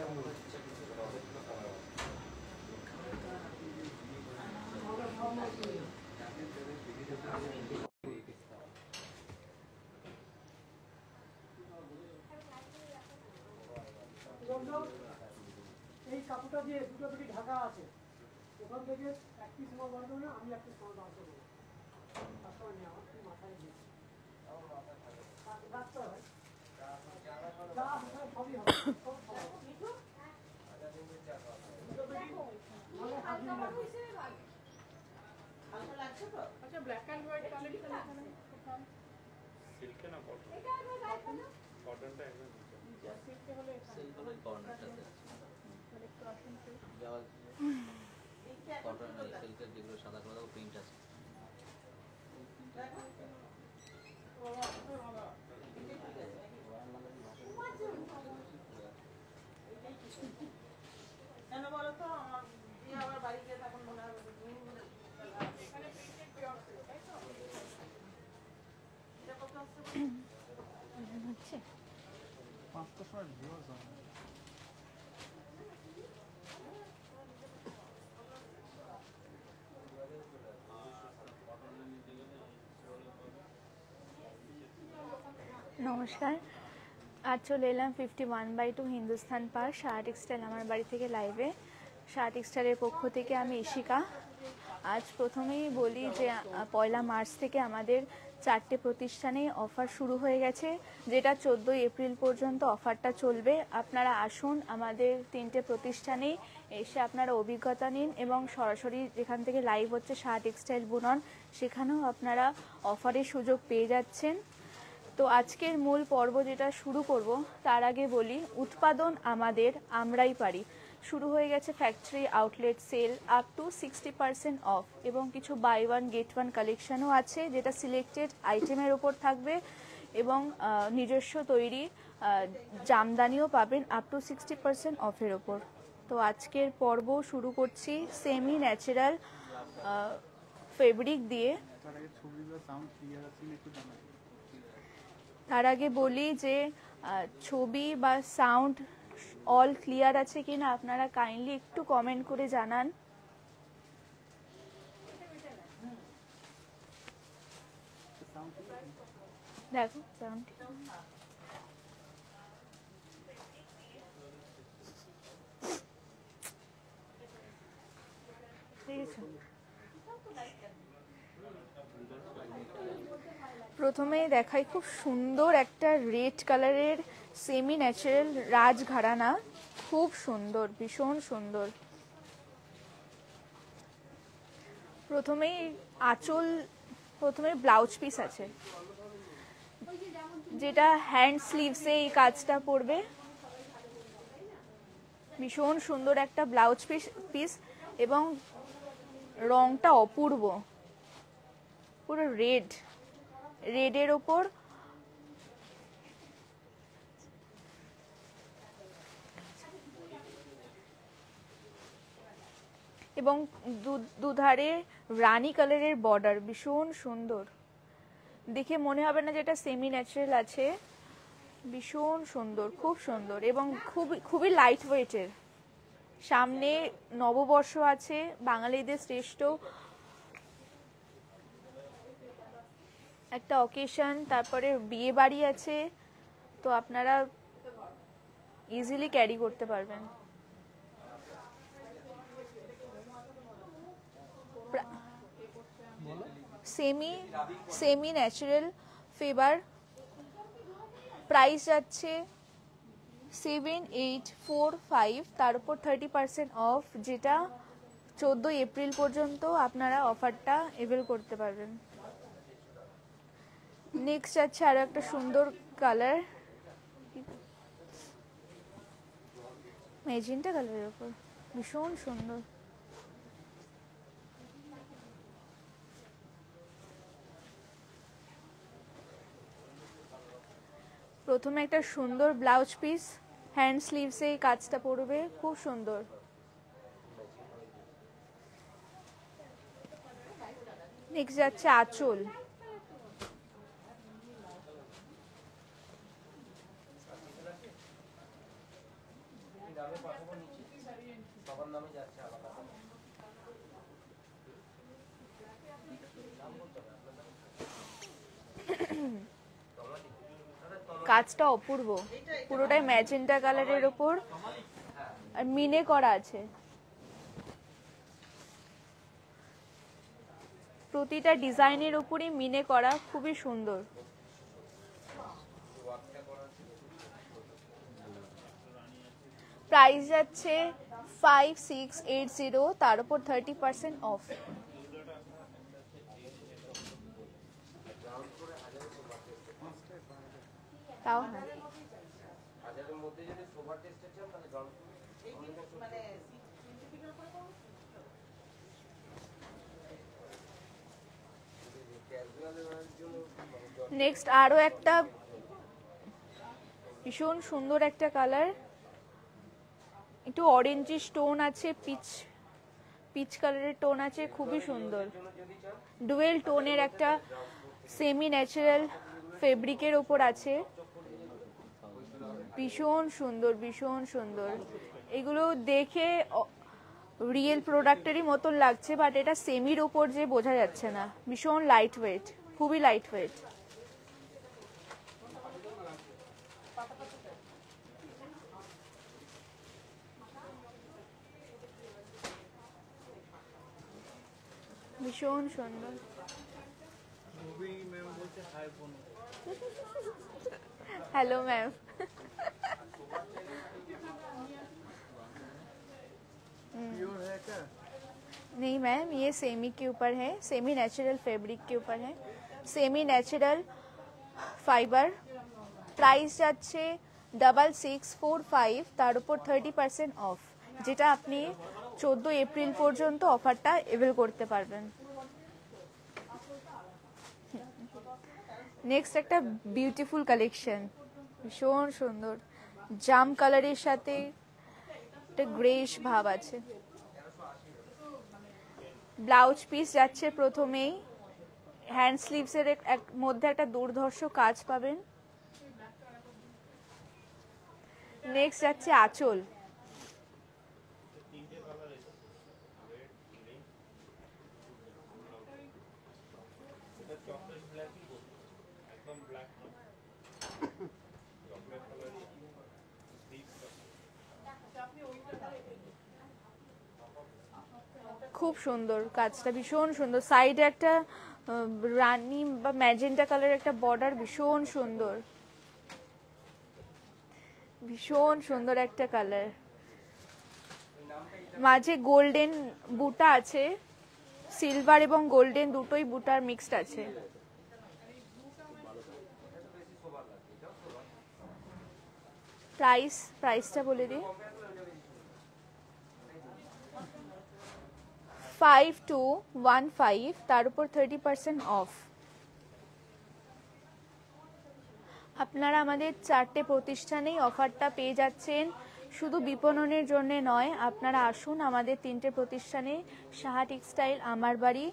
এই কাপড়টা দিয়ে দুটো দুটি ঢাকা আছে, ওখান থেকে এক পিস মাল বার করবে, আমি এক পিস মাল বার করবো। তারপরে নিয়ে আমার মাথায় দিয়ে রাখতে হয়, যা সবই হবে, সব আচ্ছা ব্ল্যাক অ্যান্ড হোয়াইট কালারই সিল্কে না কটন, কটনটা একদম সিল্কে হলে সিল্ক হলে কর্নারটাতে মানে ক্রসিং সিল্ক যাওয়া কটন আর সিল্কের যেগুলো সাদা কালো প্রিন্ট আছে কেন বলো তো আমার দিয়ে আবার বাড়ি গিয়ে তখন মনে হবে এখানে প্রিন্টেড পিওর সিল্ক তাই তো এটা কত আসছে হচ্ছে 500 টাকা ভিউয়ার্স হয়। নমস্কার, আজ চলে এলাম 51/2 হিন্দুস্তান পার্ক শাহ টেক্সটাইল আমার বাড়ি থেকে লাইভে। শাহ টেক্সটাইলের পক্ষ থেকে আমি ইশিকা। আজ প্রথমেই বলি যে 1 মার্চ থেকে আমাদের 4টে প্রতিষ্ঠানে অফার শুরু হয়ে গেছে, যেটা 14 এপ্রিল পর্যন্ত অফারটা চলবে। আপনারা আসুন আমাদের 3টে প্রতিষ্ঠানে এসে আপনারা অভিজ্ঞতা নিন এবং সরাসরি যেখান থেকে লাইভ হচ্ছে শাহ টেক্সটাইল বুনন, সেখানেও আপনারা অফারের সুযোগ পেয়ে যাচ্ছেন। তো আজকের মূল পর্ব যেটা শুরু করব তার আগে বলি, উৎপাদন আমাদের, আমরাই পারি। শুরু হয়ে গেছে factory outlet sale up to 60% off এবং কিছু বাই ওয়ান গেট ওয়ান কালেকশানও আছে, যেটা সিলেক্টেড আইটেমের ওপর থাকবে এবং নিজস্ব তৈরি জামদানিও পাবেন আপ টু 60% অফের ওপর। তো আজকের পর্ব শুরু করছি সেমি ন্যাচারাল ফেব্রিক দিয়ে। তার আগে বলি যে ছবি বা সাউন্ড অল ক্লিয়ার আছে কিনা আপনারা কাইন্ডলি একটু কমেন্ট করে জানান। দেখো সাউন্ড প্রথমেই দেখাই খুব সুন্দর একটা রেড কালারের সেমি ন্যাচারাল রাজঘরানা, খুব সুন্দর, ভীষণ সুন্দর। প্রথমেই আঁচল, প্রথমে ব্লাউজ পিস আছে, যেটা হ্যান্ড স্লিভসে এই কাজটা পড়বে। ভীষণ সুন্দর একটা ব্লাউজ পিস এবং রংটা অপূর্ব, পুরো রেডের ওপর এবং দুধারে রানী কালারের বর্ডার, ভীষণ সুন্দর। দেখে মনে হবে না যেটা সেমি ন্যাচারাল আছে, ভীষণ সুন্দর, খুব সুন্দর এবং খুবই লাইট ওয়েটের। সামনে নববর্ষ আছে, বাঙালিদের শ্রেষ্ঠ একটা অকেশন, তারপরে বিয়ে বাড়ি আছে, তো আপনারা ইজিলি ক্যারি করতে পারবেন। সেমি ন্যাচারাল ফেবার প্রাইস যাচ্ছে 7845, তার উপর 30% অফ, যেটা 14 এপ্রিল পর্যন্ত আপনারা অফারটা এভেল করতে পারবেন। নেক্সট আছে আরো একটা সুন্দর কালার, ম্যাজেন্টা কালারের উপর, ভীষণ সুন্দর। প্রথমে একটা সুন্দর ব্লাউজ পিস, হ্যান্ড স্লিভসে এই কাজটা পড়বে, খুব সুন্দর। নেক্সট যাচ্ছে আঁচল, কাজটা অপূর্ব, পুরোটাই ম্যাজেন্টা কালারের ওপর আর মিনে করা আছে। প্রতিটা ডিজাইনের উপরই মিনে করা, খুবই সুন্দর। প্রাইস যাচ্ছে 5680, তার উপর 30% অফ। তাও হ্যাঁ, নেক্সট আরো একটা ভীষণ সুন্দর একটা কালার, একটু অরেঞ্জিশ টোন আছে, পিচ কালারের টোন আছে, খুবই সুন্দর। ডুয়েল টোনের একটা সেমি ন্যাচারাল ফেব্রিকের ওপর আছে, ভীষণ সুন্দর, ভীষণ সুন্দর। এগুলো দেখে রিয়েল প্রোডাক্টেরই মতন লাগছে, বাট এটা সেমির ওপর যে বোঝা যাচ্ছে না। ভীষণ লাইট ওয়েট, খুবই লাইট ওয়েট। ভীষণ সুন্দর। Hello ma'am. नहीं मैम, ये सेमी के ऊपर है, सेमी नेचुरल फैब्रिक के ऊपर है, सेमी नेचुरल फाइबर। प्राइस যাচ্ছে 6645, তার উপর 30% অফ, যেটা আপনি 14 এপ্রিল পর্যন্ত অফারটা এভেল করতে পারবেন। নেক্সট একটা বিউটিফুল কালেকশন, ভীষণ সুন্দর, জাম কালারের সাথে একটা গ্রেশ ভাব আছে। ব্লাউজ পিস যাচ্ছে প্রথমেই, হ্যান্ড স্লিভসের মধ্যে একটা দুর্ধর্ষ কাজ পাবেন। নেক্সট যাচ্ছে আঁচল, খুব সুন্দর কাজটা, ভীষণ সুন্দর। সাইডে একটা রানি বা ম্যাজেন্টা কালারের একটা বর্ডার, ভীষণ সুন্দর, ভীষণ সুন্দর একটা কালার। মাঝে গোল্ডেন বুটা আছে, সিলভার এবং গোল্ডেন দুটোই বুটার মিক্সড আছে। প্রাইসটা বলে দিই, 5215, তার উপর 30% অফ। আপনারা আমাদের 4টে প্রতিষ্ঠানেই অফারটা পেয়ে যাচ্ছেন, শুধু বিপণনের জন্য নয়। আপনারা আসুন আমাদের 3টে প্রতিষ্ঠানে, সাহা টেক্সটাইল আমার বাড়ি,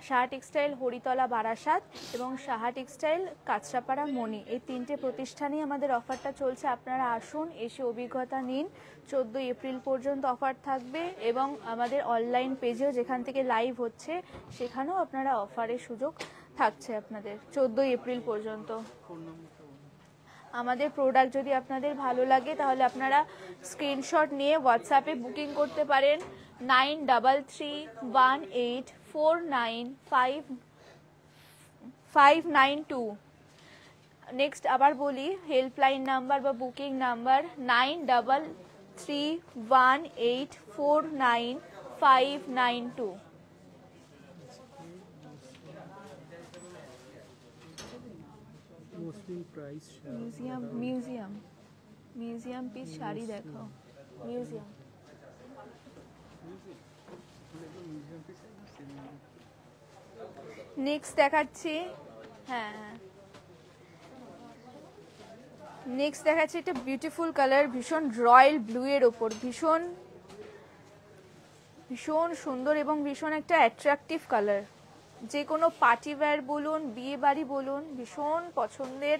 সাহা টেক্সটাইল হরিতলা বারাসাত এবং সাহা টেক্সটাইল কাঁচরাপাড়া মণি, এই 3টে প্রতিষ্ঠানেই আমাদের অফারটা চলছে। আপনারা আসুন, এসে অভিজ্ঞতা নিন। 14 এপ্রিল পর্যন্ত অফার থাকবে এবং আমাদের অনলাইন পেজেও যেখান থেকে লাইভ হচ্ছে সেখানেও আপনারা অফারের সুযোগ থাকছে আপনাদের 14 এপ্রিল পর্যন্ত। আমাদের প্রোডাক্ট যদি আপনাদের ভালো লাগে তাহলে আপনারা স্ক্রিনশট নিয়ে হোয়াটসঅ্যাপে বুকিং করতে পারেন 9331849592। নেক্সট আবার বলি, হেল্পলাইন নাম্বার বা booking number 9331849592। Museum piece sari দেখাও, মিউজিয়াম। নেক্সট দেখাচ্ছি, হ্যাঁ নেক্সট দেখাচ্ছি একটা বিউটিফুল কালার, ভীষণ রয়্যাল ব্লু এর ওপর, ভীষণ ভীষণ সুন্দর এবং ভীষণ একটা অ্যাট্রাকটিভ কালার। যে কোনো পার্টি ওয়্যার বলুন, বিয়ে বাড়ি বলুন, ভীষণ পছন্দের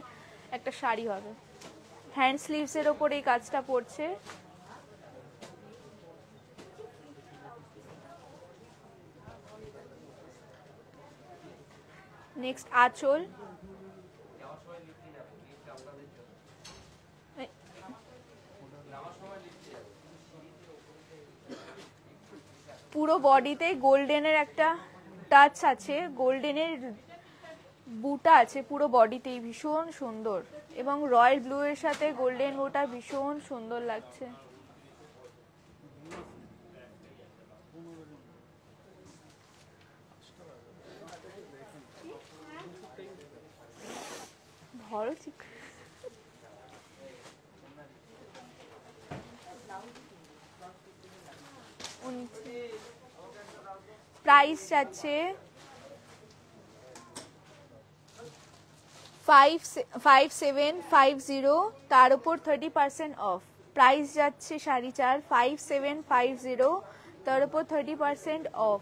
একটা শাড়ি হবে। হ্যান্ড স্লিভসের ওপর এই কাজটা পড়ছে। নেক্সট আঁচল, পুরো বডিতে গোল্ডেনের একটা টাচ আছে, গোল্ডেনের বুটা আছে পুরো বডিতেই, ভীষণ সুন্দর। এবং রয়্যাল ব্লু এর সাথে গোল্ডেন বুটা ভীষণ সুন্দর লাগছে। ধরো ঠিক। প্রাইস যাচ্ছে 5750, তার উপর 30% অফ। প্রাইস যাচ্ছে 4.5, 5750, তার উপর 30% অফ।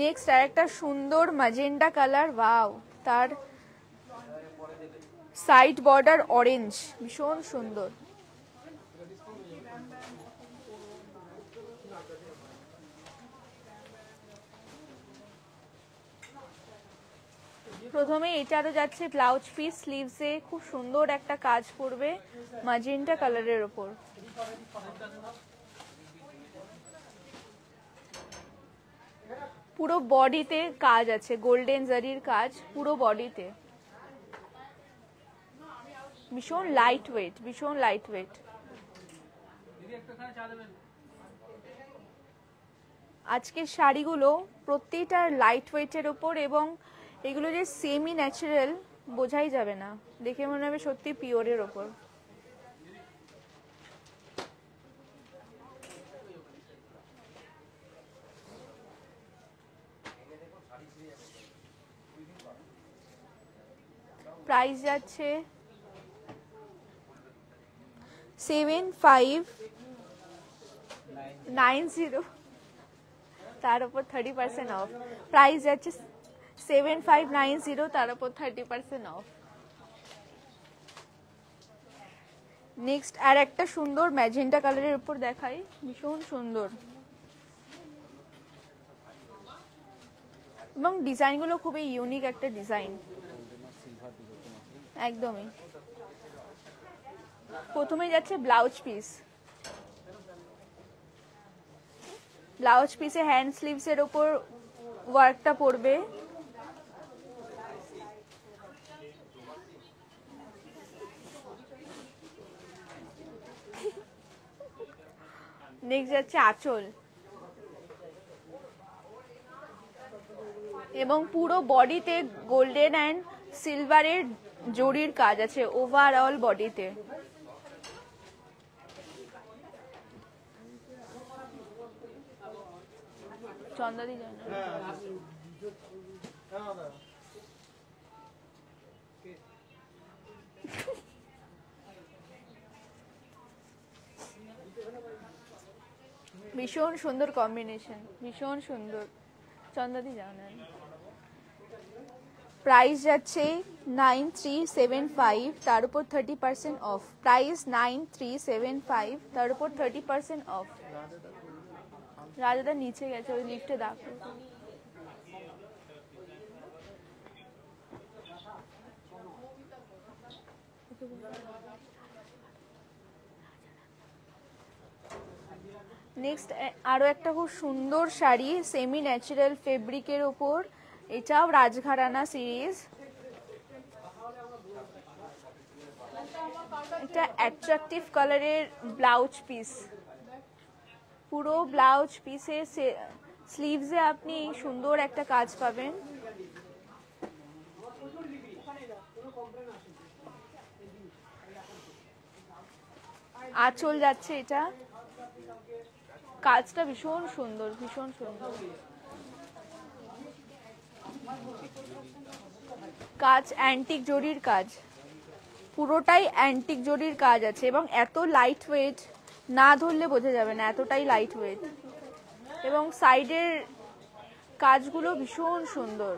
নেক্সট আর একটা সুন্দর ম্যাজেন্টা কালার, ওয়াও, তার সাইড বর্ডার অরেঞ্জ, ভীষণ সুন্দর। প্রথমে এটারও যাচ্ছে ব্লাউজ পিস, স্লিভসে খুব সুন্দর একটা কাজ করবে ম্যাজেন্টা কালারের ওপর। পুরো বডিতে কাজ আছে, গোল্ডেন জারির কাজ পুরো বডিতে, ভীষণ লাইট ওয়েট, ভীষণ লাইট ওয়েট। আজকের শাড়িগুলো প্রত্যেকটা লাইট ওয়েটের ওপর, এবং এগুলো যে সেমি ন্যাচারাল বোঝাই যাবে না, দেখে মনে হবে সত্যি পিওরের ওপর। প্রাইস যাচ্ছে 7590, তার উপর 30% অফ। প্রাইস যাচ্ছে 7590, তার উপর 30% অফ। নেক্সট আর একটা সুন্দর ম্যাজেন্টা কালারের উপর দেখাই, ভীষণ সুন্দর, এবং ডিজাইনগুলো খুবই ইউনিক একটা ডিজাইন, একদমই। প্রথমে যাচ্ছে ব্লাউজ পিস, ব্লাউজ পিসে হ্যান্ড স্লিভস এর উপর ওয়ার্কটা পড়বে। নেক্সট যাচ্ছে আঁচল, এবং পুরো বডিতে গোল্ডেন অ্যান্ড সিলভারের জরির কাজ আছে ওভারঅল বডিতে। চন্দাদি জানা ভীষণ সুন্দর কম্বিনেশন, ভীষণ সুন্দর, চন্দাদি জানেন। প্রাইস যাচ্ছে 9375, তার উপর 30% অফ। প্রাইস 9375, তার উপর 30% অফ। রাজাদা নিচে গেছে, ওই লিফটে দেখো। নেক্সট আরো একটা খুব সুন্দর শাড়ি, সেমি ন্যাচারাল ফেব্রিকের ওপর, এটাও রাজঘরানা সিরিজ। এটা অ্যাট্রাকটিভ কালারের ব্লাউজ পিস, পুরো ব্লাউজ পিসে স্লিভসে আপনি সুন্দর একটা কাজ পাবেন। আঁচল যাচ্ছে এটা, কাজটা ভীষণ সুন্দর, ভীষণ সুন্দর কাজ, অ্যান্টিক জরির কাজ, পুরোটাই অ্যান্টিক জরির কাজ আছে, এবং এত লাইট ওয়েট, না ধরলে বোঝা যাবে না, এতটাই লাইট ওয়েট। এবং সাইডের কাজগুলো ভীষণ সুন্দর।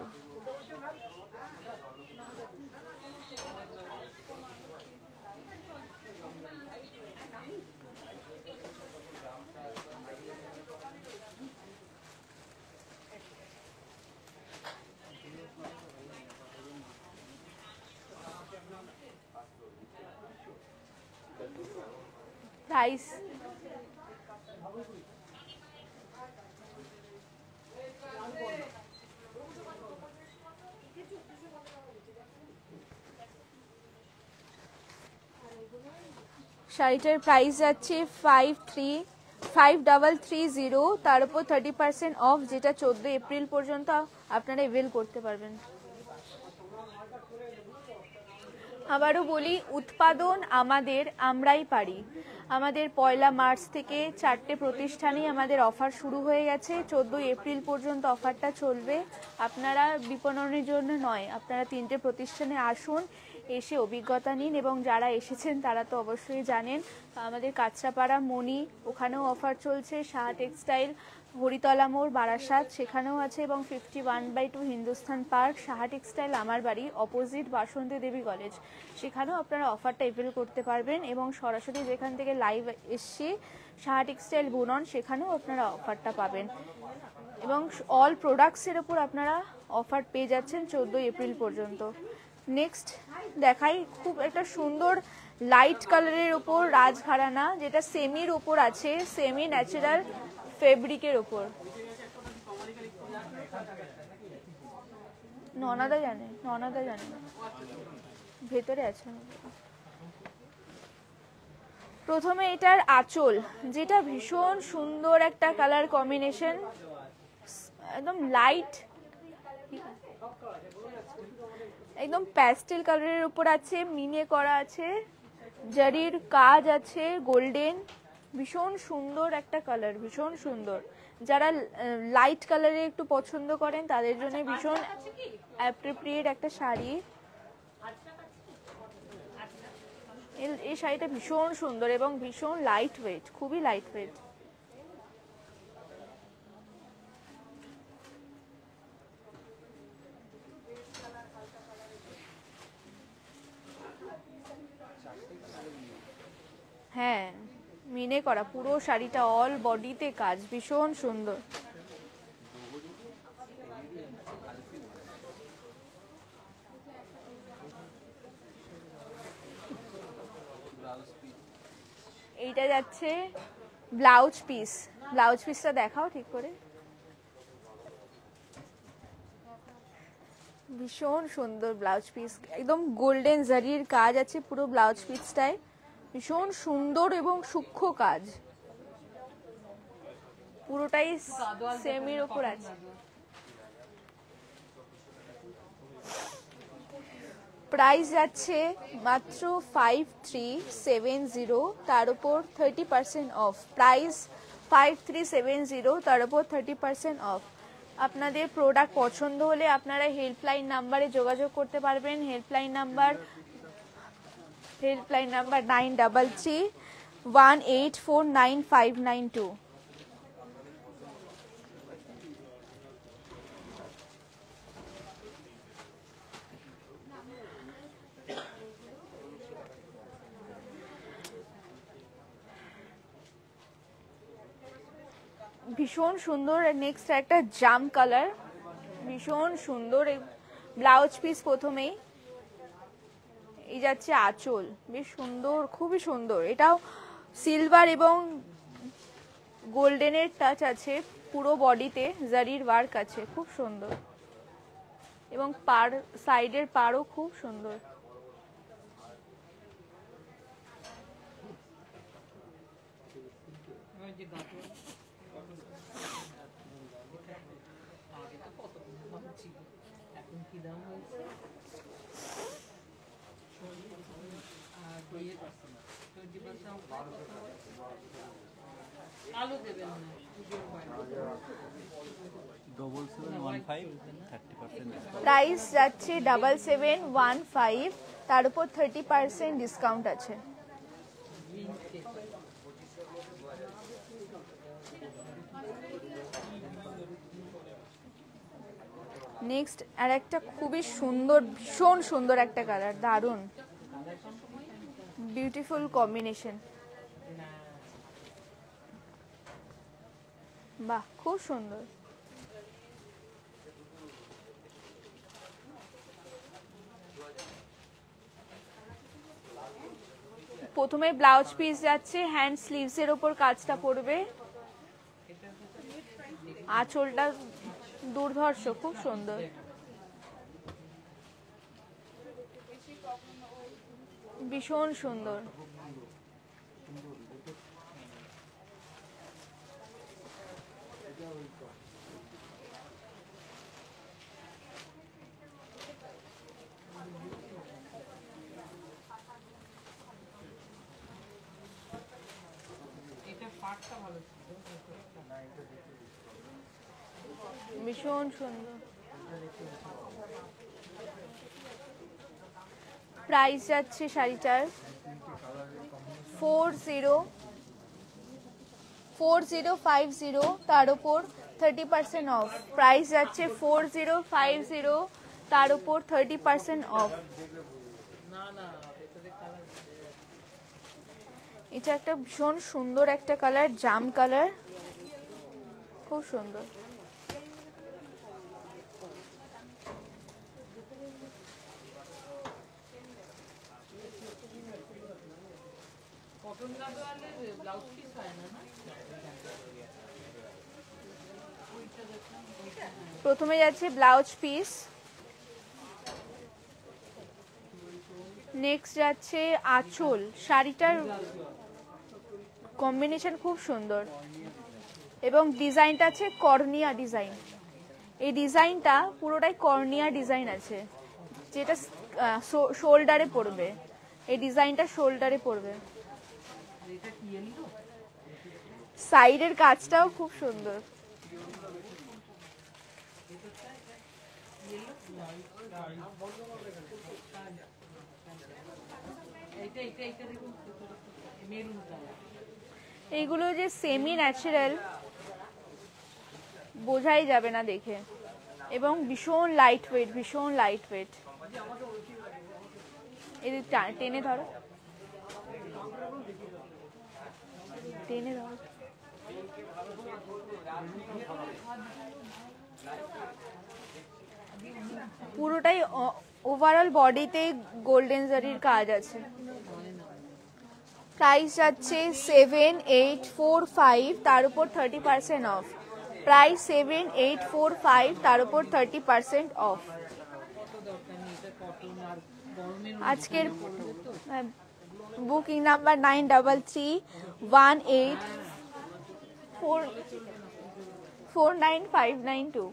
প্রাইস শাড়িটার প্রাইস যাচ্ছে 5330, তার উপর 30% অফ, যেটা 14 এপ্রিল পর্যন্ত আপনারা এভেল করতে পারবেন। আবারও বলি, উৎপাদন আমাদের, আমরাই পারি। আমাদের 1 মার্চ থেকে 4টে প্রতিষ্ঠানেই আমাদের অফার শুরু হয়ে গেছে। 14 এপ্রিল পর্যন্ত অফারটা চলবে। আপনারা বিপণনের জন্য নয়, আপনারা 3টে প্রতিষ্ঠানে আসুন, এসে অভিজ্ঞতা নিন, এবং যারা এসেছেন তারা তো অবশ্যই জানেন আমাদের কাঁচরাপাড়া মণি, ওখানেও অফার চলছে। সাহা টেক্সটাইল হরিতলা মোড় বারাসাত, সেখানেও আছে, এবং 51/2 হিন্দুস্থান পার্ক, সাহা টেক্সটাইল আমার বাড়ি অপোজিট বাসন্তী দেবী কলেজ, সেখানেও আপনারা অফারটা এভেল করতে পারবেন। এবং সরাসরি যেখান থেকে লাইভ এসছি সাহা টেক্সটাইল বুনন, সেখানেও আপনারা অফারটা পাবেন। এবং অল প্রোডাক্টসের ওপর আপনারা অফার পেয়ে যাচ্ছেন 14 এপ্রিল পর্যন্ত। নেক্সট দেখাই, খুব একটা সুন্দর লাইট কালারের ওপর রাজঘরানা, যেটা সেমির ওপর আছে, সেমি ন্যাচারাল ফেব্রিকের ওপর। ননাদা জানে ভেতরে আছে। প্রথমে এটার আঁচল, যেটা ভীষণ সুন্দর একটা কালার কম্বিনেশন, একদম লাইট, একদম প্যাস্টেল কালারের উপর আছে, মিনে করা আছে, জারির কাজ আছে, গোল্ডেন, ভীষণ সুন্দর একটা কালার, ভীষণ সুন্দর। যারা লাইট কালারে একটু পছন্দ করেন তাদের জন্য ভীষণ অ্যাপ্রোপ্রিয়েট একটা শাড়ি। এই শাড়িটা ভীষণ সুন্দর এবং ভীষণ লাইট ওয়েট, খুবই লাইট ওয়েট। হ্যাঁ, মিনে করা পুরো শাড়িটা, অল বডিতে কাজ, ভীষণ সুন্দর। এইটা যাচ্ছে ব্লাউজ পিস, ব্লাউজ পিসটা দেখাও ঠিক করে। ভীষণ সুন্দর ব্লাউজ পিস, একদম গোল্ডেন জারির কাজ আছে পুরো ব্লাউজ পিসটায়, ভীষণ সুন্দর এবং সূক্ষ্ম কাজ, পুরোটাই সেমির ওপর আছে। প্রাইস যাচ্ছে মাত্র 5370, তার উপর 30% অফ। প্রাইস 5370, তার উপর 30% অফ। আপনাদের প্রোডাক্ট পছন্দ হলে আপনারা হেল্পলাইন নাম্বারে যোগাযোগ করতে পারবেন। Helpline number 9331849592। ভীষণ সুন্দর। নেক্সট একটা জাম কালার, ভীষণ সুন্দর ব্লাউজ পিস। প্রথমেই এই যাচ্ছে আঁচল, বেশ সুন্দর, খুবই সুন্দর। এটাও সিলভার এবং গোল্ডেনের টাচ আছে পুরো বডিতে, জারির ওয়ার্ক আছে, খুব সুন্দর। এবং পাড়, সাইডের পাড়ও খুব সুন্দর। প্রাইস যাচ্ছে 7715, তার উপর 30% ডিসকাউন্ট আছে। নেক্সট আর একটা খুবই সুন্দর, ভীষণ সুন্দর একটা কালার, দারুণ বিউটিফুল কম্বিনেশন। বাহ, খুব সুন্দর। প্রথমে ব্লাউজ পিস যাচ্ছে, হ্যান্ড স্লিভস এর উপর কাজটা পড়বে। আঁচলটা দুর্ধর্ষ, খুব সুন্দর, ভীষণ সুন্দর। ভীষণ সুন্দর। প্রাইস যাচ্ছে শাড়িটার 4050, তার উপর 30% অফ। প্রাইস যাচ্ছে 4050, তার উপর 30% অফ। এটা একটা ভীষণ সুন্দর একটা কালার, জাম কালার, খুব সুন্দর। প্রথমে যাচ্ছে ব্লাউজ পিস, নেক্সট যাচ্ছে আঁচল। শাড়িটার কম্বিনেশন খুব সুন্দর এবং ডিজাইনটা আছে কর্নিয়া ডিজাইন। এই ডিজাইনটা পুরোটাই কর্নিয়া ডিজাইন আছে, যেটা শোল্ডারে পড়বে। এই ডিজাইনটা শোল্ডারে পড়বে। সাইডের কাজটাও খুব সুন্দর। এইগুলো যে সেমি ন্যাচারাল বোঝাই যাবে না দেখে, এবং ভীষণ লাইট ওয়েট, ভীষণ লাইট ওয়েট। এই টেনে ধরো, টেনে ধরো। পুরোটাই ওভারঅল বডিতে গোল্ডেন জারির কাজ আছে। প্রাইস যাচ্ছে 7845, তার উপর 30% অফ। প্রাইস 7845, তার উপর 30% অফ। আজকের বুকিং নাম্বার 9331849592।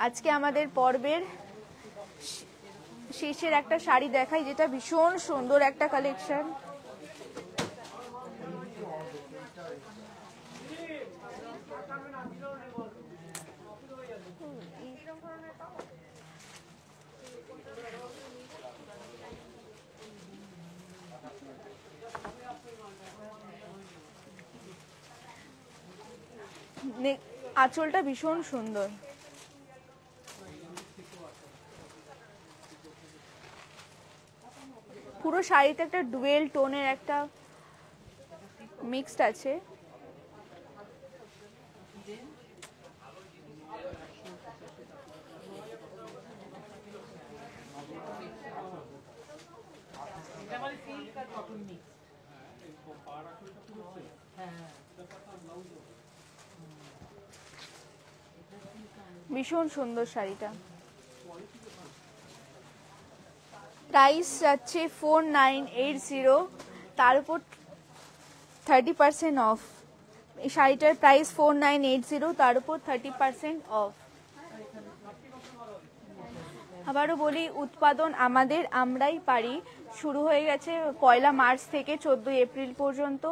আজকে আমাদের পর্বের শেষের একটা শাড়ি দেখাই, যেটা ভীষণ সুন্দর একটা কালেকশন। আঁচলটা ভীষণ সুন্দর। পুরো শাড়িতে একটা ডুয়েল টোনের একটা মিক্সড আছে। ভীষণ সুন্দর শাড়িটা। প্রাইস যাচ্ছে 4980, তার উপর 30% অফ। এই শাড়িটার প্রাইস 4980, তার উপর 30% অফ। আবারও বলি, উৎপাদন আমাদের, আমরাই পারি শুরু হয়ে গেছে 1 মার্চ থেকে 14 এপ্রিল পর্যন্ত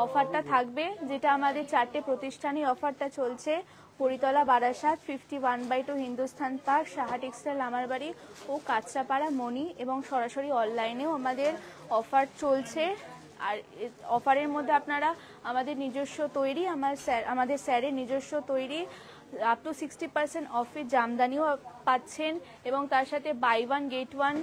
অফারটা থাকবে, যেটা আমাদের 4টে প্রতিষ্ঠানই অফারটা চলছে। হরিতলা, বারাসাত, 51/2 হিন্দুস্থান পার্ক, সাহা টেক্সটাইল আমারবাড়ি ও কাঁচরাপাড়া মণি, এবং সরাসরি অনলাইনেও আমাদের অফার চলছে। আর অফারের মধ্যে আপনারা আমাদের নিজস্ব তৈরি, আমাদের স্যারের নিজস্ব তৈরি আপ টু 60% অফের জামদানিও পাচ্ছেন, এবং তার সাথে buy one get one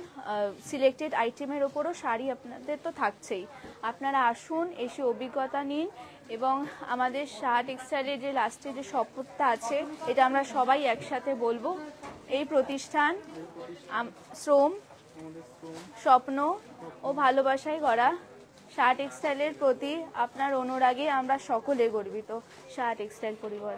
selected আইটেমের ওপরও শাড়ি আপনাদের তো থাকছেই। আপনারা আসুন, এসে অভিজ্ঞতা নিন, এবং আমাদের শাহ টেক্সটাইলের যে লাস্টে যে শপথটা আছে এটা আমরা সবাই একসাথে বলবো। এই প্রতিষ্ঠান শ্রম, স্বপ্ন ও ভালোবাসায় গড়া। শাহ টেক্সটাইলের প্রতি আপনার অনুরাগে আমরা সকলে গর্বিত। শাহ টেক্সটাইল পরিবার।